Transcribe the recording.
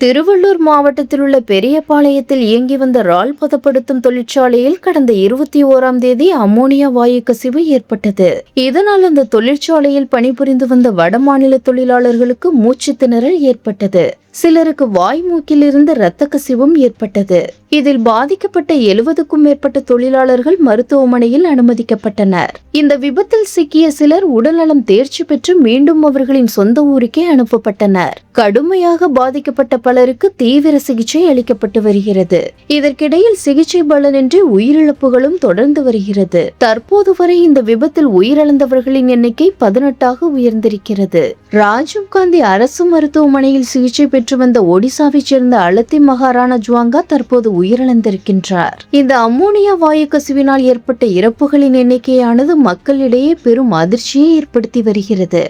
திருவள்ளூர் மாவட்டத்தில் உள்ள பெரியபாளையத்தில் இயங்கி வந்த இறால் பதப்படுத்தும் தொழிற்சாலையில் கடந்த 21ஆம் தேதி அம்மோனியா வாயு கசிவு ஏற்பட்டது. இதனால் அந்த தொழிற்சாலையில் பணிபுரிந்து வந்த வடமாநில தொழிலாளர்களுக்கு மூச்சு திணறல் ஏற்பட்டது. சிலருக்கு வாய் மூக்கில் இருந்து இரத்த கசிவும் ஏற்பட்டது. இதில் பாதிக்கப்பட்ட 70க்கும் மேற்பட்ட தொழிலாளர்கள் மருத்துவமனையில் அனுமதிக்கப்பட்டனர். இந்த விபத்தில் சிக்கிய சிலர் உடல்நலம் தேர்ச்சி பெற்று மீண்டும் அவர்களின் சொந்த ஊருக்கே அனுப்பப்பட்டனர். கடுமையாக பாதிக்கப்பட்ட பலருக்கு தீவிர சிகிச்சை அளிக்கப்பட்டு வருகிறது. இதற்கிடையில் சிகிச்சை பலனின்றி உயிரிழப்புகளும் தொடர்ந்து வருகிறது. தற்போது வரை இந்த விபத்தில் உயிரிழந்தவர்களின் எண்ணிக்கை 18ஆக உயர்ந்திருக்கிறது. ராஜீவ்காந்தி அரசு மருத்துவமனையில் சிகிச்சை பெற்று வந்த ஒடிசாவைச் சேர்ந்த அலத்தி மகாராணா ஜுவாங்கா தற்போது உயிரிழந்திருக்கின்றார். இந்த அம்மோனியா வாயு கசிவினால் ஏற்பட்ட இறப்புகளின் எண்ணிக்கையானது மக்களிடையே பெரும் அதிர்ச்சியை ஏற்படுத்தி வருகிறது.